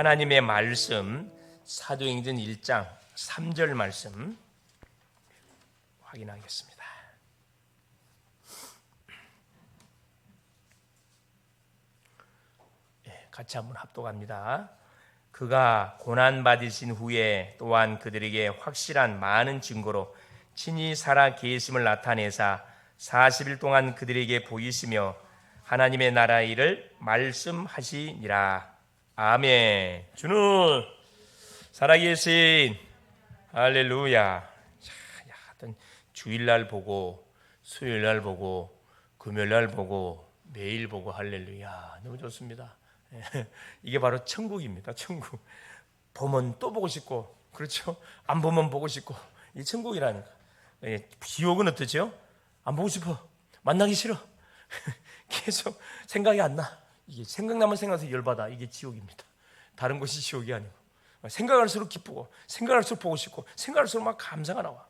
하나님의 말씀 사도행전 1장 3절 말씀 확인하겠습니다. 같이 한번 합독합니다. 그가 고난받으신 후에 또한 그들에게 확실한 많은 증거로 친히 살아 계심을 나타내사 40일 동안 그들에게 보이시며 하나님의 나라 일을 말씀하시니라. 아멘. 주는 살아계신 할렐루야. 하여튼 주일날 보고 수요일날 보고 금요일날 보고 매일 보고 할렐루야. 너무 좋습니다. 이게 바로 천국입니다. 천국. 보면 또 보고 싶고, 그렇죠? 안 보면 보고 싶고, 이 천국이라니까. 지옥은 어떠죠? 안 보고 싶어. 만나기 싫어. 계속 생각이 안 나. 이게 생각나면 생각해서 열받아. 이게 지옥입니다. 다른 것이 지옥이 아니고, 생각할수록 기쁘고, 생각할수록 보고 싶고, 생각할수록 막 감사가 나와.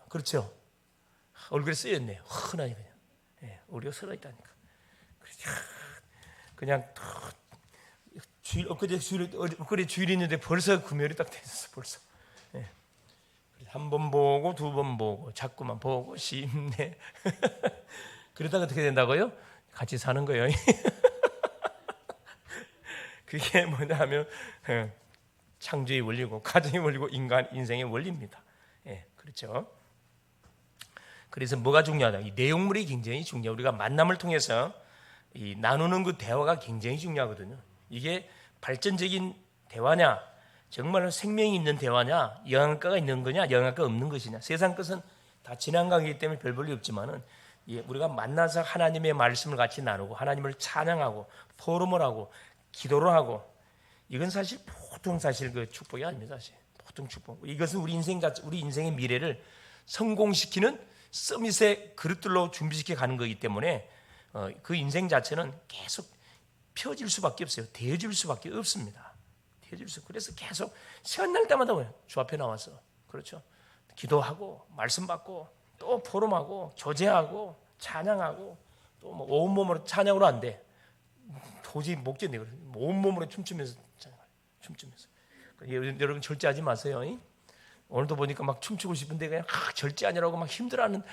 그렇죠? 얼굴에 쓰였네요. 흔하게 그냥. 우리가 살아있다니까. 그냥 엊그제 주일 있는데 벌써 금요일이 딱 됐어. 벌써. 한 번 보고 두 번 보고 자꾸만 보고 싶네. 그러다가 어떻게 된다고요? 같이 사는 거예요. 그게 뭐냐면 창조의 원리고 가정의 원리고 인생의 원리입니다. 그렇죠. 그래서 뭐가 중요하다? 이 내용물이 굉장히 중요해요. 우리가 만남을 통해서 이 나누는 그 대화가 굉장히 중요하거든요. 이게 발전적인 대화냐, 정말 생명이 있는 대화냐, 영양가가 있는 거냐, 영양가가 없는 것이냐. 세상 것은 다 지난 관계이기 때문에 별 볼일 없지만은 우리가 만나서 하나님의 말씀을 같이 나누고 하나님을 찬양하고 포럼을 하고 기도를 하고, 이건 사실 보통 그 축복이 아닙니다. 사실 보통 축복. 이것은 우리 인생의 미래를 성공시키는 서밋의 그릇들로 준비시켜 가는 거기 때문에 그 인생 자체는 계속 펴질 수밖에 없어요. 되어질 수밖에 없습니다. 그래서 계속 시간 날 때마다 주 앞에 나와서, 그렇죠? 기도하고 말씀 받고 또 포럼하고 교제하고 찬양하고 또 뭐 온몸으로 찬양으로 안 돼. 도저히 못 견뎌. 온몸으로 춤추면서 찬양해요. 춤추면서. 여러분 절제하지 마세요. 오늘도 보니까 막 춤추고 싶은데 그냥 절제 아니라고 막 힘들어하는.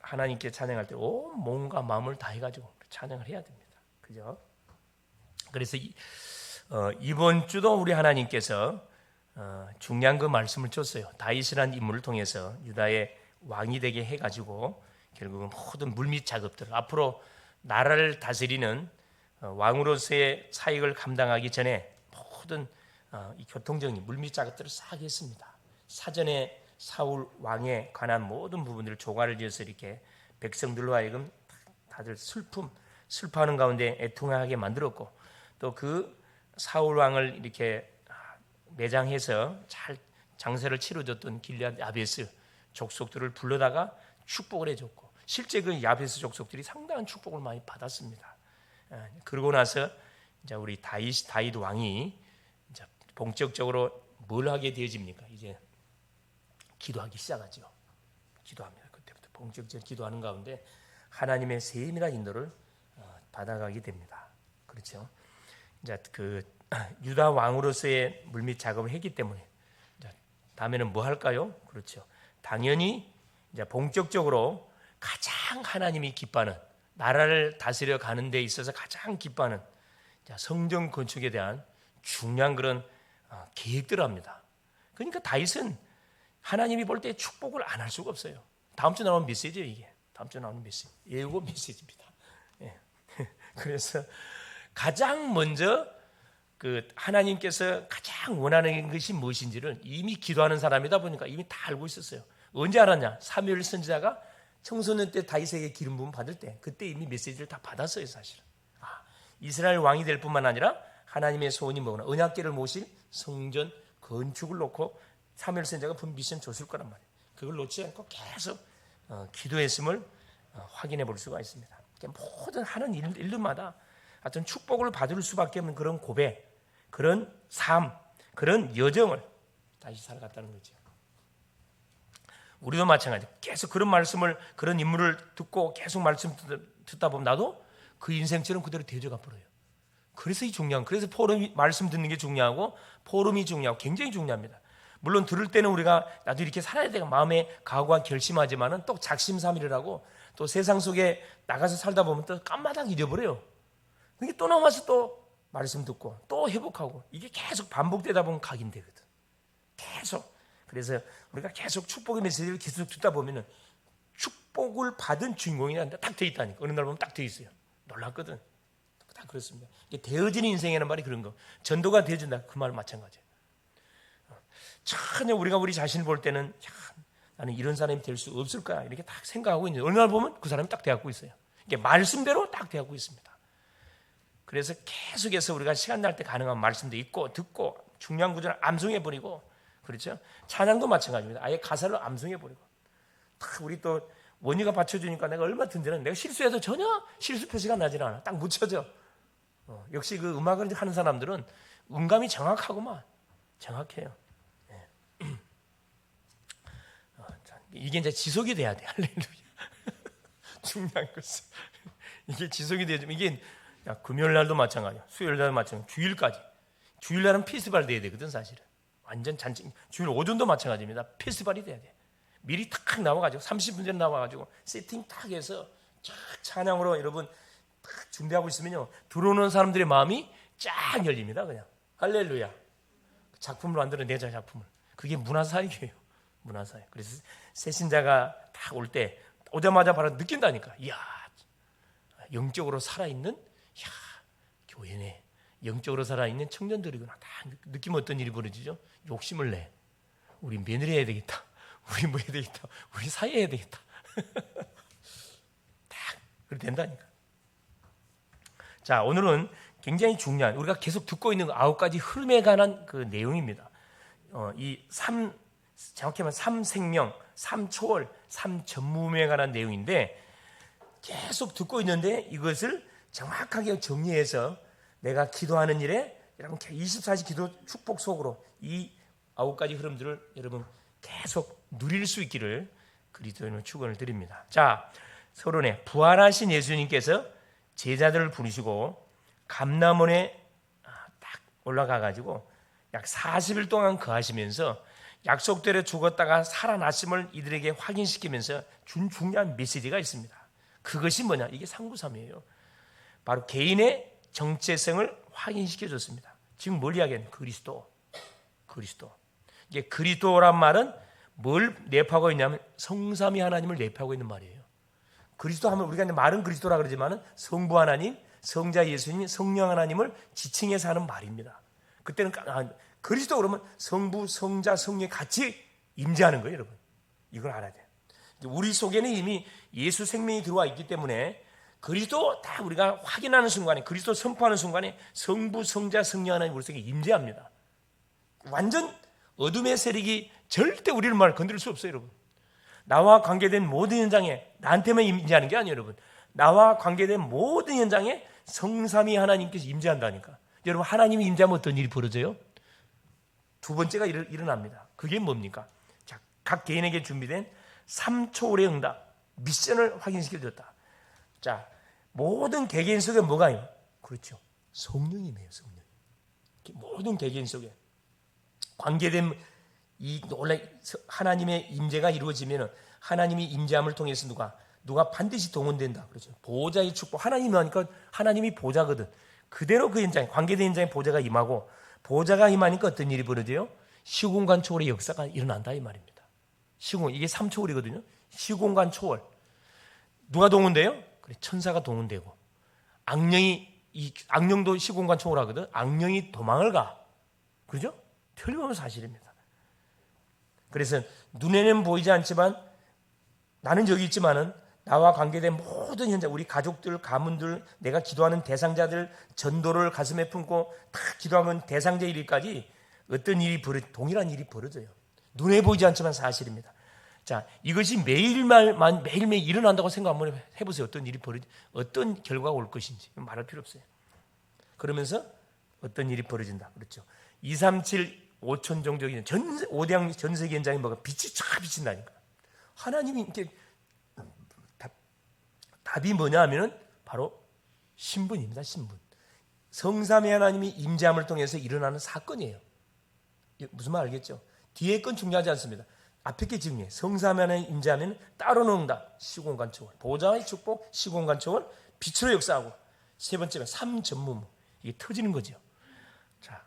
하나님께 찬양할 때 온 몸과 마음을 다해가지고 찬양을 해야 됩니다. 그죠? 그래서 이번 주도 우리 하나님께서 중요한 그 말씀을 줬어요. 다윗이라는 인물을 통해서 유다의 왕이 되게 해가지고 결국은 모든 물밑 작업들, 앞으로 나라를 다스리는 왕으로서의 사역을 감당하기 전에 모든 이 교통정리, 물밑 작업들을 싹 했습니다. 사전에 사울 왕에 관한 모든 부분들을 조과를 지어서 이렇게 백성들로 하여금 다들 슬퍼하는 가운데 애통하게 만들었고, 또 그 사울 왕을 이렇게 매장해서 잘 장세를 치러줬던 길앗 야베스 족속들을 불러다가 축복을 해줬고, 실제 그 야베스 족속들이 상당한 축복을 많이 받았습니다. 그러고 나서 이제 우리 다윗 왕이 이제 본격적으로 뭘 하게 되어집니까? 이제 기도하기 시작하죠. 기도합니다. 그때부터 본격적으로 기도하는 가운데 하나님의 세밀한 인도를 받아가게 됩니다. 그렇죠? 이제 그 유다 왕으로서의 물밑 작업을 했기 때문에 이제 다음에는 뭐 할까요? 그렇죠. 당연히 이제 본격적으로 가장 하나님이 기뻐하는, 나라를 다스려 가는 데 있어서 가장 기뻐하는 성전 건축에 대한 중요한 그런 계획들을 합니다. 그러니까 다윗은 하나님이 볼 때 축복을 안 할 수가 없어요. 다음 주 나오는 메시지예요, 이게. 다음 주 나오는 메시지. 예고 메시지입니다. 그래서 가장 먼저 그 하나님께서 가장 원하는 것이 무엇인지를 이미 기도하는 사람이다 보니까 이미 다 알고 있었어요. 언제 알았냐? 사무엘 선지자가 청소년 때 다윗에게 기름 부음 받을 때, 그때 이미 메시지를 다 받았어요, 사실은. 이스라엘 왕이 될 뿐만 아니라 하나님의 소원이 뭐구나, 언약궤를 모실 성전 건축을 놓고 사무엘 선지자가 분 미션 줬을 거란 말이에요. 그걸 놓지 않고 계속 기도했음을 확인해 볼 수가 있습니다. 모든 하는 일들마다 하여튼 축복을 받을 수밖에 없는 그런 고백, 그런 삶, 그런 여정을 다시 살아갔다는 거죠. 우리도 마찬가지. 계속 그런 말씀을, 그런 인물을 듣고 계속 말씀 듣다 보면 나도 그 인생처럼 그대로 되어가 버려요. 그래서 그래서 포럼 말씀 듣는 게 중요하고 포럼이 중요하고 굉장히 중요합니다. 물론 들을 때는 우리가 나도 이렇게 살아야 되고 마음에 각오한 결심하지만은 또 작심삼일이라고 또 세상 속에 나가서 살다 보면 또 깜마당 잊어버려요. 그게 또 나와서 또 말씀 듣고 또 회복하고 이게 계속 반복되다 보면 각인되거든. 계속. 그래서 우리가 계속 축복의 메시지를 계속 듣다 보면은 축복을 받은 주인공이란다 딱 돼 있다니까. 어느 날 보면 딱 돼 있어요. 놀랐거든. 다 그렇습니다. 이게 되어지는 인생이라는 말이 그런 거. 전도가 되어진다 그 말 마찬가지예요. 전혀 우리가 우리 자신을 볼 때는 나는 이런 사람이 될 수 없을 거야 이렇게 딱 생각하고 있는데 어느 날 보면 그 사람이 딱 돼갖고 있어요. 이게 말씀대로 딱 돼갖고 있습니다. 그래서 계속해서 우리가 시간 날 때 가능한 말씀도 있고 듣고 중요한 구절을 암송해버리고 그렇죠? 찬양도 마찬가지입니다. 아예 가사를 암송해버리고 딱 우리 또 원희가 받쳐주니까 내가 얼마 든든한 내가 실수해도 전혀 실수 표시가 나질 않아. 딱 묻혀져. 역시 그 음악을 하는 사람들은 음감이 정확하구만. 정확해요. 네. 이게 이제 지속이 돼야 돼. 할렐루야. 중요한 것은 이게 지속이 돼야지. 이게 금요일 날도 마찬가지야. 수요일 날도 마찬가지야. 주일까지. 주일 날은 페스티벌 돼야 되거든 사실은. 완전 잔치. 주일 오전도 마찬가지입니다. 페스티벌이 돼야 돼. 미리 탁 나와가지고 30분 전에 나와가지고 세팅 탁 해서 쫙 찬양으로 여러분 딱 준비하고 있으면요 들어오는 사람들의 마음이 쫙 열립니다. 그냥 할렐루야. 작품을 만들어내자 작품을. 그게 문화사역이에요. 문화사역. 그래서 새신자가 딱 올 때 오자마자 바로 느낀다니까. 이야 영적으로 살아있는 교회네. 영적으로 살아있는 청년들이구나. 딱 느끼면 어떤 일이 벌어지죠? 욕심을 내. 우리 며느리 해야 되겠다. 우리 뭐 해야 되겠다. 우리 사회 해야 되겠다. 딱 그렇게 된다니까. 자, 오늘은 굉장히 중요한 우리가 계속 듣고 있는 9가지 흐름에 관한 그 내용입니다. 정확히 말하면 3생명, 3초월, 3전무에 관한 내용인데 계속 듣고 있는데 이것을 정확하게 정리해서 내가 기도하는 일에 여러분 24시 기도 축복 속으로 이 9가지 흐름들을 여러분 계속 누릴 수 있기를 그리스도인으로 축원을 드립니다. 자, 서론에 부활하신 예수님께서 제자들을 부르시고 감람원에 딱 올라가 가지고 약 40일 동안 거하시면서 약속대로 죽었다가 살아나심을 이들에게 확인시키면서 준 중요한 메시지가 있습니다. 그것이 뭐냐? 이게 상부삼이에요. 바로 개인의 정체성을 확인시켜 줬습니다. 지금 뭘 이야기하는? 그리스도. 이게 그리스도란 말은 뭘 내포하고 있냐면 성삼위 하나님을 내포하고 있는 말이에요. 그리스도 하면 우리가 말은 그리스도라 그러지만은 성부 하나님, 성자 예수님, 성령 하나님을 지칭해서 하는 말입니다. 그때는 그리스도 그러면 성부, 성자, 성령이 같이 임재하는 거예요, 여러분. 이걸 알아야 돼요. 우리 속에는 이미 예수 생명이 들어와 있기 때문에 그리스도 다 우리가 확인하는 순간에 그리스도 선포하는 순간에 성부, 성자, 성령 하나님 우리 속에 임재합니다. 완전 어둠의 세력이 절대 우리를 말 건드릴 수 없어요, 여러분. 나와 관계된 모든 현장에 나한테만 임재하는 게 아니에요, 여러분. 나와 관계된 모든 현장에 성삼위 하나님께서 임재한다니까. 여러분, 하나님이 임재하면 어떤 일이 벌어져요? 두 번째가 일어납니다. 그게 뭡니까? 자, 각 개인에게 준비된 3초월의 응답, 미션을 확인시켜줬다. 자, 모든 개개인 속에 뭐가요? 그렇죠. 성령이네요, 성령. 모든 개개인 속에 관계된 이 원래 하나님의 임재가 이루어지면 하나님이 임재함을 통해서 누가 반드시 동원된다. 그렇죠. 보호자의 축복. 하나님이 하니까 하나님이 보호자거든. 그대로 그 현장에 관계된 현장에 보호자가 임하고 보호자가 임하니까 어떤 일이 벌어져요? 시공간 초월의 역사가 일어난다 이 말입니다. 이게 3초월이거든요. 시공간 초월. 누가 동원돼요? 그래, 천사가 동원되고 악령도 시공간 초월하거든. 악령이 도망을 가. 그죠? 틀림없는 사실입니다. 그래서 눈에는 보이지 않지만 나는 여기 있지만은 나와 관계된 모든 현장, 우리 가족들, 가문들, 내가 기도하는 대상자들, 전도를 가슴에 품고 다 기도하면 대상자 일까지 어떤 동일한 일이 벌어져요. 눈에 보이지 않지만 사실입니다. 자, 이것이 매일매일 일어난다고 생각 한번 해보세요. 어떤 결과가 올 것인지 말할 필요 없어요. 그러면서 어떤 일이 벌어진다. 그렇죠. 237 5천 종족이 5대양 전 세계 현장에 뭐가 빛이 쫙 비친다니까. 하나님이 이렇게 답이 뭐냐 하면은 바로 신분입니다. 신분. 성삼위 하나님이 임재함을 통해서 일어나는 사건이에요. 무슨 말 알겠죠? 뒤에 건 중요하지 않습니다. 앞에 게 중요해요. 성삼위 하나님 임재하면 따로 응답, 시공간 초월, 보좌의 축복, 시공간 초월, 빛으로 역사하고, 세 번째는 삼전무무. 이게 터지는 거죠. 자,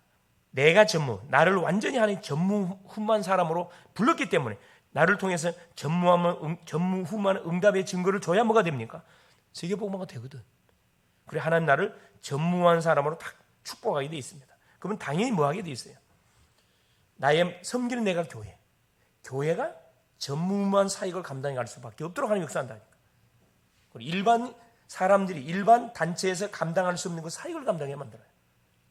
내가 전무, 나를 완전히 하나님 전무후무한 사람으로 불렀기 때문에 나를 통해서 전무후무한 응답의 증거를 줘야 뭐가 됩니까? 세계복음화가 되거든. 그래 하나님 나를 전무한 사람으로 딱 축복하게 돼 있습니다. 그러면 당연히 뭐 하게 돼 있어요? 나의 섬기는 내가 교회가 전무한 사역을 감당해 갈 수밖에 없도록 하나님 역사한다니까. 그리고 일반 사람들이 일반 단체에서 감당할 수 없는 그 사역을 감당해 만들어요.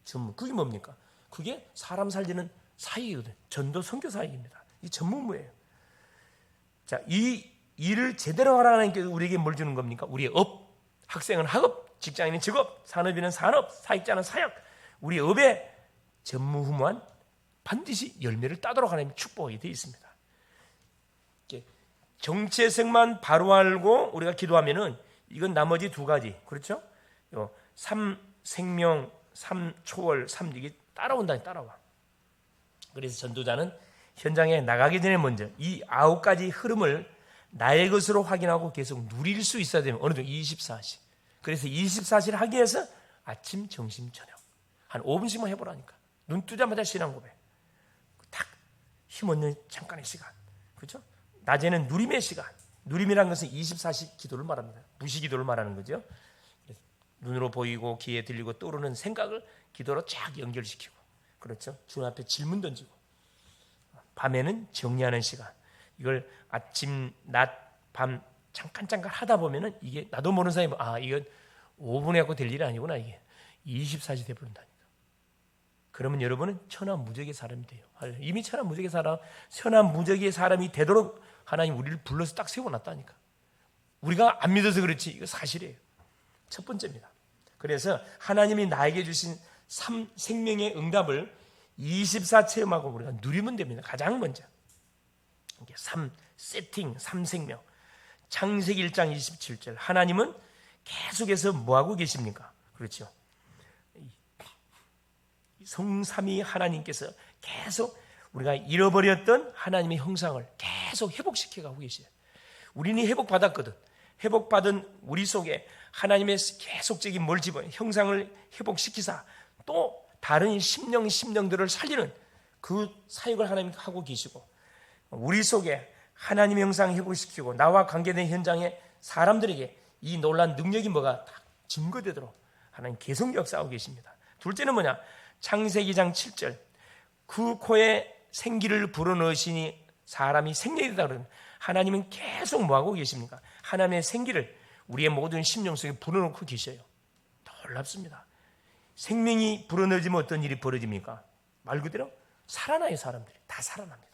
전무. 그게 뭡니까? 그게 사람 살리는 사역이거든. 전도 선교 사역입니다. 이 전무무예요. 자, 이 일을 제대로 하라 하나님께서 우리에게 뭘 주는 겁니까? 우리의 업, 학생은 학업, 직장인은 직업, 산업인은 산업, 사역자는 사역. 우리 업에 전무후무한 반드시 열매를 따도록 하나님 축복하게 되어 있습니다. 정체성만 바로 알고 우리가 기도하면은 이건 나머지 두 가지, 그렇죠? 3 생명, 3 초월, 3 이게 따라와. 그래서 전도자는 현장에 나가기 전에 먼저 이 9가지 흐름을 나의 것으로 확인하고 계속 누릴 수 있어야 되면 어느 정도 24시. 그래서 24시를 하기 위해서 아침, 점심, 저녁 한 5분씩만 해보라니까. 눈 뜨자마자 신앙 고백. 딱 힘없는 잠깐의 시간. 그렇죠? 낮에는 누림의 시간. 누림이라는 것은 24시 기도를 말합니다. 무시기도를 말하는 거죠. 눈으로 보이고 귀에 들리고 떠오르는 생각을 기도로 쫙 연결시키고, 그렇죠? 주님 앞에 질문 던지고, 밤에는 정리하는 시간. 이걸 아침, 낮, 밤 잠깐 하다 보면은 이게 나도 모르는 사이에 이건 5분에 하고 될 일이 아니구나. 이게 24시 돼버린다니까. 그러면 여러분은 천하무적의 사람이 돼요. 이미 천하무적의 사람이 되도록 하나님 우리를 불러서 딱 세워놨다니까. 우리가 안 믿어서 그렇지 이거 사실이에요. 첫 번째입니다. 그래서 하나님이 나에게 주신 3 생명의 응답을 24 체험하고 우리가 누리면 됩니다. 가장 먼저 3 세팅, 3 생명. 창세기 1장 27절 하나님은 계속해서 뭐하고 계십니까? 그렇죠. 성삼위 하나님께서 계속 우리가 잃어버렸던 하나님의 형상을 계속 회복시켜가고 계셔요. 우리는 회복받았거든. 회복받은 우리 속에 하나님의 계속적인 뭘 집어요? 형상을 회복시키사 또 다른 심령들을 살리는 그 사역을 하나님이 하고 계시고, 우리 속에 하나님의 형상을 회복시키고 나와 관계된 현장에 사람들에게 이 놀라운 능력이 뭐가 다 증거되도록 하나님 계속 역사하고 계십니다. 둘째는 뭐냐? 창세기 2장 7절 그 코에 생기를 불어넣으시니 사람이 생명이 되다 그러면 하나님은 계속 뭐하고 계십니까? 하나님의 생기를 우리의 모든 심령 속에 불어넣고 계셔요. 놀랍습니다. 생명이 불어넣어지면 어떤 일이 벌어집니까? 말 그대로 살아나요. 사람들이 다 살아납니다.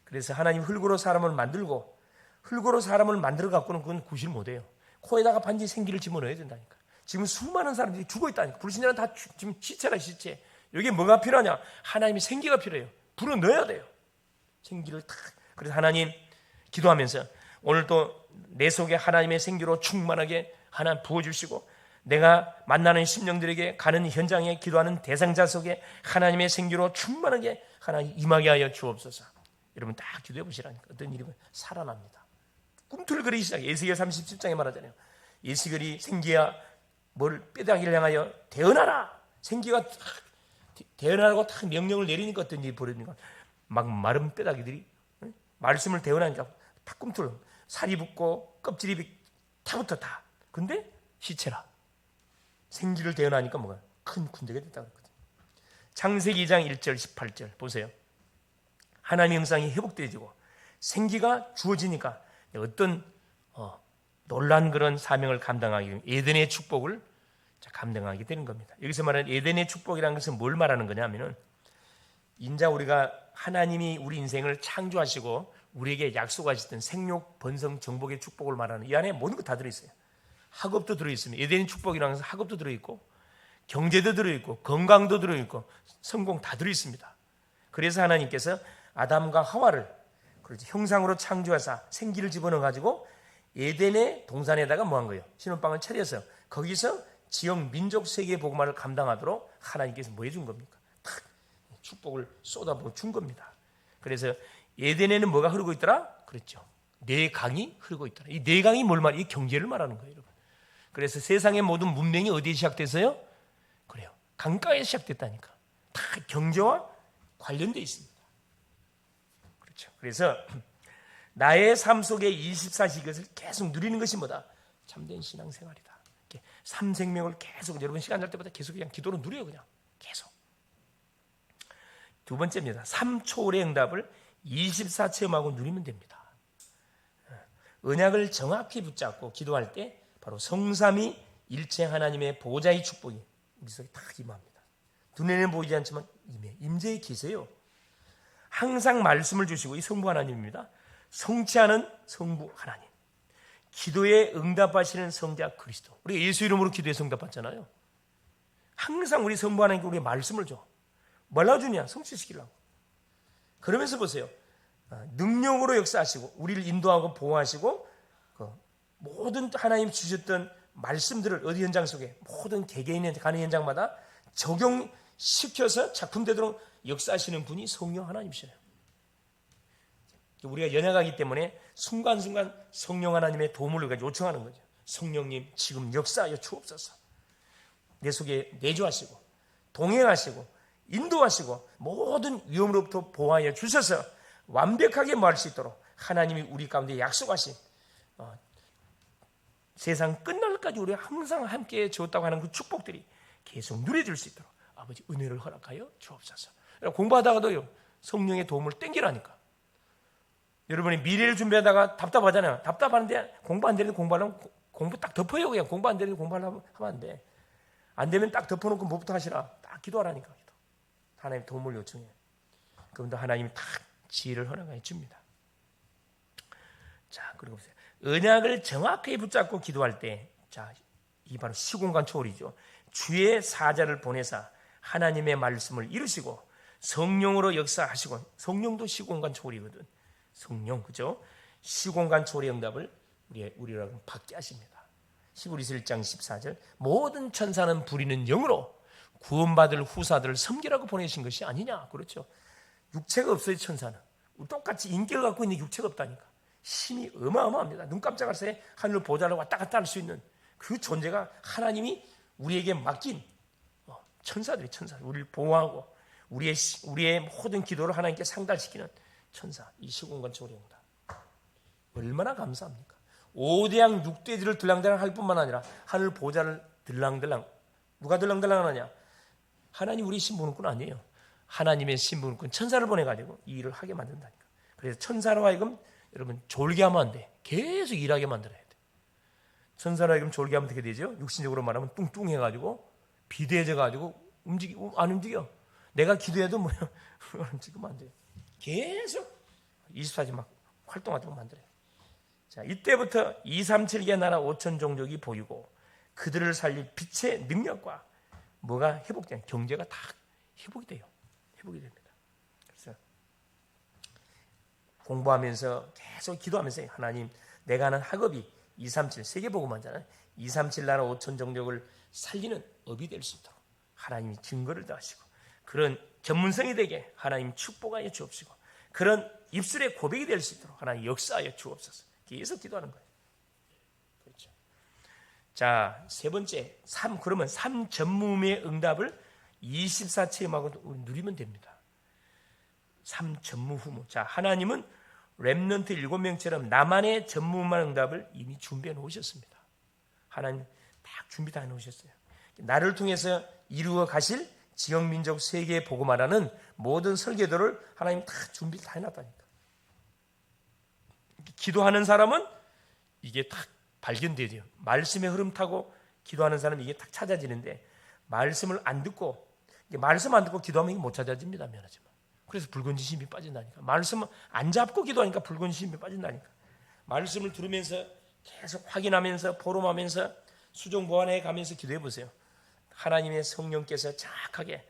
그래서 하나님 흙으로 사람을 만들고 흙으로 사람을 만들어 갖고는 그건 구실 못해요. 코에다가 반드시 생기를 집어넣어야 된다니까. 지금 수많은 사람들이 죽어 있다니까. 불신자는 다 지금 시체라 시체. 여기에 뭐가 필요하냐? 하나님의 생기가 필요해요. 불어넣어야 돼요. 생기를 탁. 그래서 하나님 기도하면서 오늘도 내 속에 하나님의 생기로 충만하게 하나 부어주시고, 내가 만나는 심령들에게 가는 현장에 기도하는 대상자 속에 하나님의 생기로 충만하게 하나님 임하게 하여 주옵소서. 여러분 딱 기도해 보시라니까. 어떤 일이면 살아납니다. 꿈틀거리기 시작해. 에스겔 37장에 말하잖아요. 에스겔이 생기야 뭘 뼈다귀를 향하여 대언하라. 생기가 대언하라고 딱 명령을 내리니까 어떤 일이 벌어집니까? 막 마른 뼈다귀들이 말씀을 대언하니까 탁 꿈틀 살이 붙고 껍질이 다 붙었다. 근데 시체라. 생기를 대언하니까 뭐가 큰 군대가 됐다 그랬거든요. 창세기 2장 1절 18절 보세요. 하나님의 형상이 회복되어지고 생기가 주어지니까 어떤 놀란 그런 사명을 감당하기 위해 에덴의 축복을 감당하게 되는 겁니다. 여기서 말하는 에덴의 축복이라는 것은 뭘 말하는 거냐면은 인자 우리가 하나님이 우리 인생을 창조하시고 우리에게 약속하셨던 생육, 번성, 정복의 축복을 말하는 이 안에 모든 거 다 들어있어요. 학업도 들어있습니다. 에덴의 축복이라는 것은 학업도 들어있고 경제도 들어있고 건강도 들어있고 성공 다 들어있습니다. 그래서 하나님께서 아담과 하와를 형상으로 창조하사 생기를 집어넣어 가지고 에덴의 동산에다가 뭐 한 거예요? 신혼방을 차려서 거기서 지역 민족 세계 복음화를 감당하도록 하나님께서 뭐 해준 겁니까? 탁 축복을 쏟아부어 준 겁니다. 그래서 에덴에는 뭐가 흐르고 있더라? 그렇죠. 네 강이 흐르고 있더라. 이 네 강이 뭘 이 경제를 말하는 거예요, 여러분. 그래서 세상의 모든 문명이 어디에 시작돼서요? 그래요. 강가에 시작됐다니까. 다 경제와 관련돼 있습니다. 그렇죠. 그래서 나의 삶 속에 24시 이것을 계속 누리는 것이 뭐다? 참된 신앙생활이다. 삶 생명을 계속 여러분 시간 날 때마다 계속 그냥 기도로 누려요. 그냥 계속. 두 번째입니다. 3초월의 응답을 24체험하고 누리면 됩니다. 언약을 정확히 붙잡고 기도할 때 바로 성삼위 일체 하나님의 보호자의 축복이 우리 속에 다 임합니다. 눈에는 보이지 않지만 임재에 계세요. 항상 말씀을 주시고 이 성부 하나님입니다. 성취하는 성부 하나님, 기도에 응답하시는 성자 그리스도. 우리가 예수 이름으로 기도에 응답받잖아요. 항상 우리 성부 하나님께 우리의 말씀을 줘. 뭘로 주냐? 성취시키려고. 그러면서 보세요. 능력으로 역사하시고 우리를 인도하고 보호하시고 모든 하나님 주셨던 말씀들을 어디 현장 속에 모든 개개인의 가는 현장마다 적용시켜서 작품되도록 역사하시는 분이 성령 하나님이셔요. 우리가 연약하기 때문에 순간순간 성령 하나님의 도움을 요청하는 거죠. 성령님 지금 역사하여 주옵소서. 내 속에 내주하시고 동행하시고 인도하시고 모든 위험으로부터 보호하여 주셔서 완벽하게 말할 수 있도록 하나님이 우리 가운데 약속하신 세상 끝날까지 우리가 항상 함께 주었다고 하는 그 축복들이 계속 누려질 수 있도록 아버지 은혜를 허락하여 주옵소서. 공부하다가도요 성령의 도움을 땡기라니까. 여러분이 미래를 준비하다가 답답하잖아요. 답답한데 공부 안 되는데 공부하려면 공부 딱 덮어요. 그냥 공부 안 되는데 공부하려면 하면 안 돼. 안 되면 딱 덮어놓고 뭐부터 하시라. 딱 기도하라니까. 하나님 도움을 요청해. 그런데 하나님이 딱 지혜를 허락해 줍니다. 자, 그리고 보세요. 언약을 정확하게 붙잡고 기도할 때, 자, 이 바로 시공간 초월이죠. 주의 사자를 보내사 하나님의 말씀을 이루시고 성령으로 역사하시고, 성령도 시공간 초월이거든. 성령, 그죠? 시공간 초월의 응답을 우리라고 받게 하십니다. 히브리서 1장 14절 모든 천사는 부리는 영으로 구원받을 후사들을 섬기라고 보내신 것이 아니냐. 그렇죠. 육체가 없어요. 천사는 똑같이 인격을 갖고 있는 육체가 없다니까. 힘이 어마어마합니다. 눈 깜짝할 새에 하늘 보좌를 왔다 갔다 할 수 있는 그 존재가 하나님이 우리에게 맡긴 천사들이 우리를 보호하고 우리의 모든 기도를 하나님께 상달시키는 천사. 이 시공간 초월의 응답 얼마나 감사합니까? 5대양 6대지를 들랑들랑 할 뿐만 아니라 하늘 보좌를 들랑들랑. 누가 들랑들랑 하느냐? 하나님 우리 신부는꾼 아니에요. 하나님의 신부는꾼 천사를 보내가지고 이 일을 하게 만든다니까. 그래서 천사로 하여금 여러분 졸게 하면 안 돼. 계속 일하게 만들어야 돼. 천사로 하여금 졸게 하면 어떻게 되죠? 육신적으로 말하면 뚱뚱해가지고 비대해져가지고 움직이고 안 움직여. 내가 기도해도 뭐야 움직이면 안 돼요. 계속 24시 막 활동하도록 만들어요. 자, 이때부터 237개 나라 5천 종족이 보이고 그들을 살릴 빛의 능력과 뭐가 회복돼요? 경제가 다 회복이 돼요. 회복이 됩니다. 그래서 공부하면서 계속 기도하면서 하나님 내가 하는 학업이 237 세계복음화잖아요. 237 나라 5천 종족을 살리는 업이 될 수 있도록 하나님이 증거를 더하시고 그런 전문성이 되게 하나님 축복하여 주옵시고 그런 입술의 고백이 될 수 있도록 하나님 역사하여 주옵소서. 계속 기도하는 거예요. 그렇죠. 자, 세 번째, 그러면 3전무의 응답을 24체험하고 누리면 됩니다. 3전무후무. 자, 하나님은 렘넌트 7명처럼 나만의 전무만 응답을 이미 준비해 놓으셨습니다. 하나님 딱 준비 다 해 놓으셨어요. 나를 통해서 이루어 가실 지역민족 세계에 복음하라는 모든 설계도를 하나님 다 준비 다 해놨다니까. 기도하는 사람은 이게 딱 발견되죠. 말씀의 흐름 타고 기도하는 사람은 이게 딱 찾아지는데 말씀을 안 듣고 말씀 안 듣고 기도하면 이게 못 찾아집니다. 미안하지만. 그래서 붉은 지심이 빠진다니까. 말씀 안 잡고 기도하니까 붉은 지심이 빠진다니까. 말씀을 들으면서 계속 확인하면서 포럼하면서 수종 보완해 가면서 기도해 보세요. 하나님의 성령께서 정확하게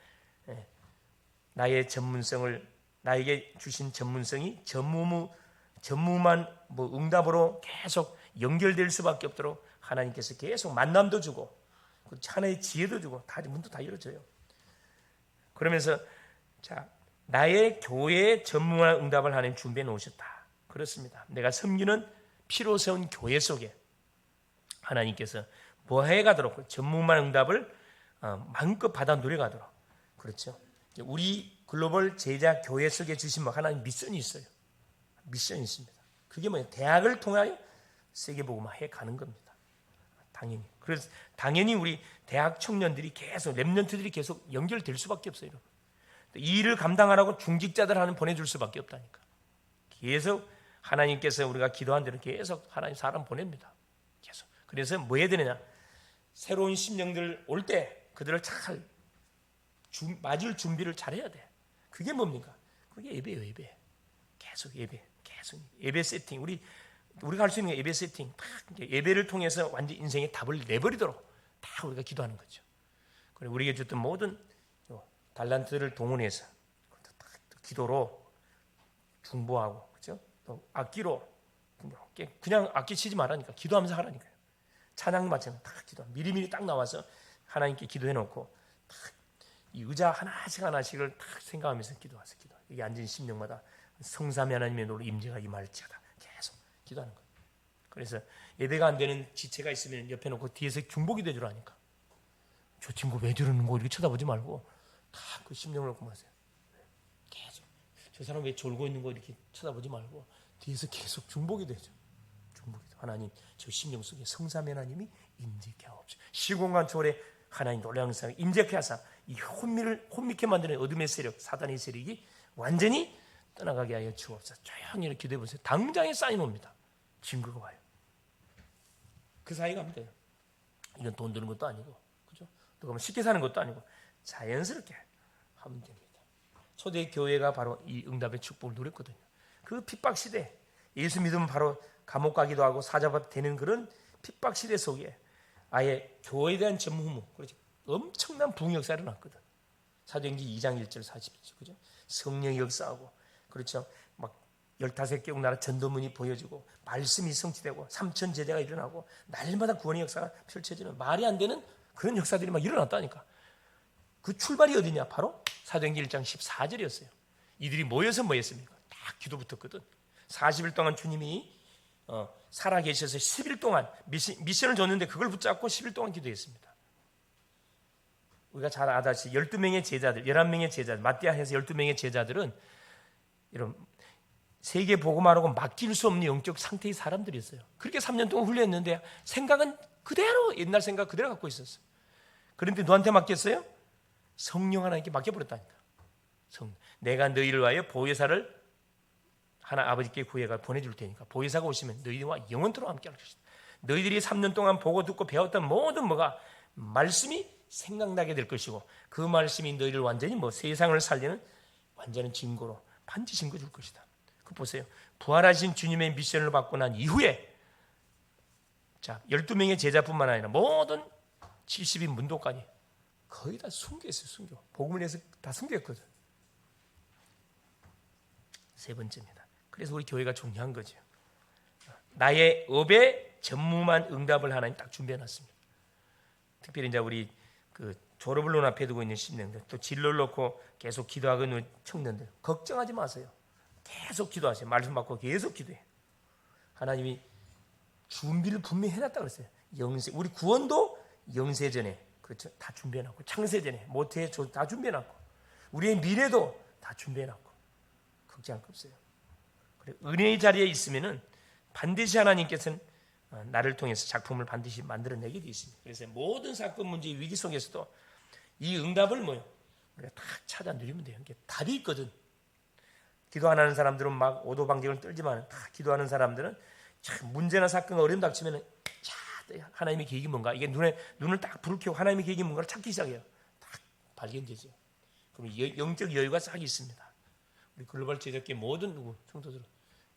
나의 전문성을 나에게 주신 전문성이 전무만 응답으로 계속 연결될 수밖에 없도록 하나님께서 계속 만남도 주고 하나의 지혜도 주고 다 문도 다 열어줘요. 그러면서 자, 나의 교회에 전무한 응답을 하나님 준비해 놓으셨다. 그렇습니다. 내가 섬기는 피로 세운 교회 속에 하나님께서 뭐해 가도록 전무한 응답을 마음껏 받아 누려가도록. 그렇죠. 우리 글로벌 제자 교회 속에 주신 뭐 하나님 미션이 있어요. 미션이 있습니다. 그게 뭐예요? 대학을 통하여 세계복음화해 가는 겁니다. 당연히. 그래서 당연히 우리 대학 청년들이 계속 랩런트들이 계속 연결될 수밖에 없어요. 여러분. 이 일을 감당하라고 중직자들 하는 보내줄 수밖에 없다니까. 계속 하나님께서 우리가 기도한 대로 계속 하나님 사람 보냅니다. 계속. 그래서 뭐 해야 되느냐? 새로운 심령들 올 때 그들을 잘 맞을 준비를 잘 해야 돼. 그게 뭡니까? 그게 예배예요, 예배. 계속 예배, 계속 예배 세팅. 우리가 할 수 있는 게 예배 세팅. 예배를 통해서 완전 인생의 답을 내버리도록 다 우리가 기도하는 거죠. 그리고 우리에게 줬던 모든 달란트를 동원해서 기도로 중보하고, 그렇죠? 또 악기로 그냥 악기 치지 말라니까 기도하면서 하라니까요. 찬양 마치면 다 기도. 미리미리 딱 나와서 하나님께 기도해놓고 이 의자 하나씩을 딱 생각하면서 기도하세요. 기도. 여기 앉은 심령마다 성삼위 하나님의 노로 임재가 임할지어다. 계속 기도하는 거예요. 그래서 예배가 안 되는 지체가 있으면 옆에 놓고 뒤에서 중보기 되주라니까. 저 친구 왜 저러는 거 이렇게 쳐다보지 말고 다 그 심령을 놓고 마세요. 계속 저 사람 왜 졸고 있는 거 이렇게 쳐다보지 말고 뒤에서 계속 중보기 되죠. 중보기도. 하나님 저 심령 속에 성삼위 하나님이 임재케 하옵소서. 시공간 초월에 하나님 노량상 임재케 하사 이 혼미케 만드는 어둠의 세력, 사단의 세력이 완전히 떠나가게 하여 주옵소서. 조용히 이렇게 기도해 보세요. 당장에 사인 옵니다. 증거가 와요. 그 사이가 하면 돼요. 이건 돈 드는 것도 아니고, 그죠? 또 그러면 쉽게 사는 것도 아니고 자연스럽게 하면 됩니다. 초대 교회가 바로 이 응답의 축복을 누렸거든요. 그 핍박 시대, 예수 믿으면 바로 감옥 가기도 하고 사자밥 되는 그런 핍박 시대 속에 아예 교회에 대한 전무후무, 그렇죠? 엄청난 부흥 역사가 일어났거든. 사도행전 2장 1절 40절, 그죠? 성령이 역사하고, 그렇죠? 막 15개국 나라 전도문이 보여지고 말씀이 성취되고 3천 제자가 일어나고 날마다 구원의 역사가 펼쳐지는 말이 안 되는 그런 역사들이 막 일어났다니까. 그 출발이 어디냐? 바로 사도행전 1장 14절이었어요. 이들이 모여서 뭐 했습니까? 딱 기도 붙었거든. 40일 동안 주님이 살아계셔서 10일 동안 미션을 줬는데 그걸 붙잡고 10일 동안 기도했습니다. 우리가 잘 아다시피 12명의 제자들, 11명의 제자들, 마띠아에서 12명의 제자들은 이런 세계 복음하라고 맡길 수 없는 영적 상태의 사람들이었어요. 그렇게 3년 동안 훈련했는데 생각은 그대로 옛날 생각 그대로 갖고 있었어요. 그런데 누구한테 맡겼어요? 성령 하나님께 맡겨버렸다니까. 내가 너희를 위하여 보혜사를 하나 아버지께 구해가 보내줄 테니까 보혜사가 오시면 너희와 영원토록 함께 할 것이다. 너희들이 3년 동안 보고 듣고 배웠던 모든 뭐가 말씀이 생각나게 될 것이고 그 말씀이 너희를 완전히 세상을 살리는 완전한 증거로 반드시 증거 줄 것이다. 그 보세요. 부활하신 주님의 미션을 받고 난 이후에 자 12명의 제자뿐만 아니라 모든 70인 문도까지 거의 다 순교했어요. 순교. 복음을 해서 다 순교했거든. 세 번째입니다. 그래서 우리 교회가 중요한 거죠. 나의 업에 전무만 응답을 하나님 딱 준비해놨습니다. 특별히 이제 우리 그 졸업을 눈앞에 두고 있는 신령들, 또 진로를 놓고 계속 기도하고 있는 청년들, 걱정하지 마세요. 계속 기도하세요. 말씀 받고 계속 기도해. 하나님이 준비를 분명히 해놨다 그랬어요. 영세, 우리 구원도 영세 전에, 그렇죠? 다 준비해놨고, 창세 전에, 모태 다 준비해놨고, 우리의 미래도 다 준비해놨고, 걱정할 거 없어요. 그래, 은혜의 자리에 있으면은 반드시 하나님께서는 나를 통해서 작품을 반드시 만들어내게 되어 있습니다. 그래서 모든 사건, 문제, 위기 속에서도 이 응답을 우리가 딱 찾아 누리면 돼요. 이게 답이 있거든. 기도 안 하는 사람들은 막 오도방정을 떨지만 다 기도하는 사람들은 참 문제나 사건 어려움 닥치면 하나님의 계획이 뭔가 이게 눈을 딱 불을 켜고 하나님의 계획이 뭔가를 찾기 시작해요. 딱 발견되죠. 그럼 영적 여유가 싹 있습니다. 우리 글로벌 제작계 모든 성도들은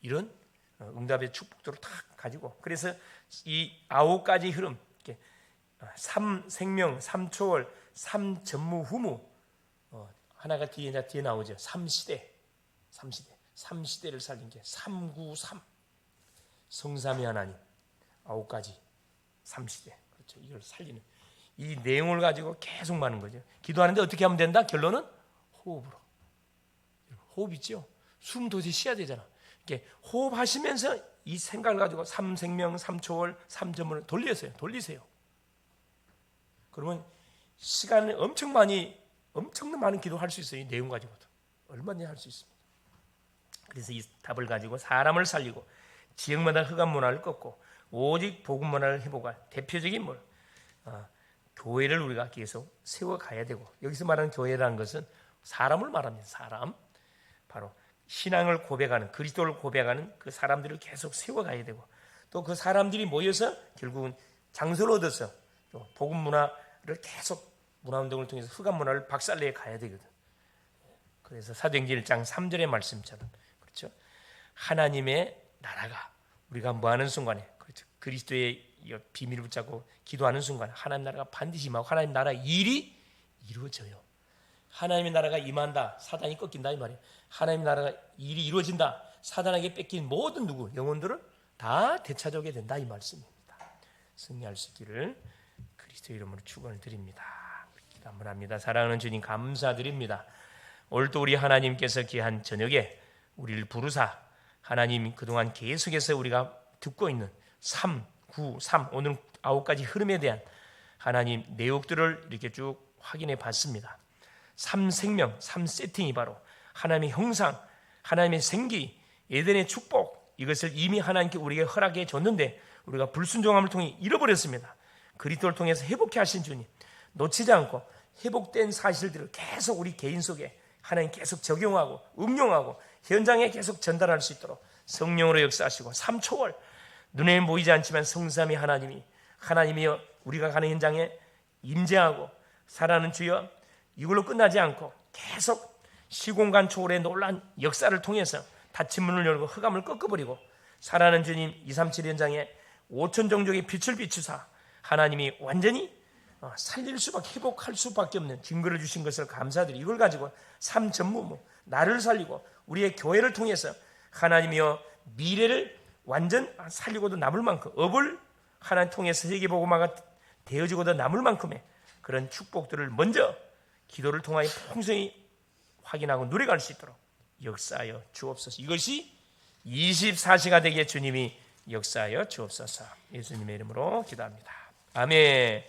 이런 응답의 축복들을 다 가지고 그래서 이 9가지 흐름 3 생명, 3 초월, 3 전무 후무 하나가 뒤에 나오죠. 3시대 3시대를 살린 게 393 성삼위 하나님 9가지 3시대 그렇죠. 이걸 살리는 이 내용을 가지고 계속 많은 거죠. 기도하는데 어떻게 하면 된다? 결론은 호흡으로. 호흡 있죠? 숨 도저히 쉬어야 되잖아. 이렇게 호흡하시면서 이 생각을 가지고 3생명, 3초월, 3점을 돌리세요. 그러면 시간을 엄청나게 많은 기도할 수 있어요. 이 내용 가지고도 얼마나 할 수 있습니다. 그래서 이 답을 가지고 사람을 살리고 지역마다 흑암 문화를 꺾고 오직 복음 문화를 회복할 대표적인 교회를 우리가 계속 세워가야 되고, 여기서 말하는 교회라는 것은 사람을 말합니다. 사람, 바로 신앙을 고백하는, 그리스도를 고백하는 그 사람들을 계속 세워가야 되고, 또 그 사람들이 모여서 결국은 장소를 얻어서 또 복음 문화를 계속 문화운동을 통해서 흑암 문화를 박살내 가야 되거든. 그래서 사도행전 1장 3절의 말씀처럼, 그렇죠? 하나님의 나라가 우리가 뭐하는 순간에, 그렇죠? 그리스도의 비밀을 붙잡고 기도하는 순간 하나님 나라가 반드시 임하고 하나님 나라 일이 이루어져요. 하나님의 나라가 임한다, 사단이 꺾인다 이 말이에요. 하나님 나라가 일이 이루어진다, 사단에게 뺏긴 모든 영혼들을 다 되찾아오게 된다 이 말씀입니다. 승리할 수 있기를 그리스도 이름으로 축원을 드립니다. 기도 한번 합니다. 사랑하는 주님 감사드립니다. 오늘도 우리 하나님께서 귀한 저녁에 우리를 부르사 하나님 그동안 계속해서 우리가 듣고 있는 3, 9, 3 오늘 9가지 흐름에 대한 하나님 내용들을 이렇게 쭉 확인해 봤습니다. 3생명, 3세팅이 바로 하나님의 형상, 하나님의 생기, 에덴의 축복, 이것을 이미 하나님께 우리에게 허락해 줬는데 우리가 불순종함을 통해 잃어버렸습니다. 그리스도를 통해서 회복해 하신 주님, 놓치지 않고 회복된 사실들을 계속 우리 개인 속에 하나님 계속 적용하고 응용하고 현장에 계속 전달할 수 있도록 성령으로 역사하시고 3초월 눈에 보이지 않지만 성삼위 하나님이여 우리가 가는 현장에 임재하고 살아가는 주여, 이걸로 끝나지 않고 계속 시공간 초월의 놀란 역사를 통해서 닫힌 문을 열고 흑암을 꺾어버리고 살아가는 주님 237 현장에 5천 종족의 빛을 비추사 하나님이 완전히 살릴 수밖에, 회복할 수밖에 없는 증거를 주신 것을 감사드리고, 이걸 가지고 삶 전무무 나를 살리고 우리의 교회를 통해서 하나님이여 미래를 완전 살리고도 남을 만큼, 업을 하나님 통해서 세계복음화가 되어지고도 남을 만큼의 그런 축복들을 먼저 기도를 통하여 풍성히 확인하고 누려갈 수 있도록 역사하여 주옵소서. 이것이 24시가 되게 주님이 역사하여 주옵소서. 예수님의 이름으로 기도합니다. 아멘.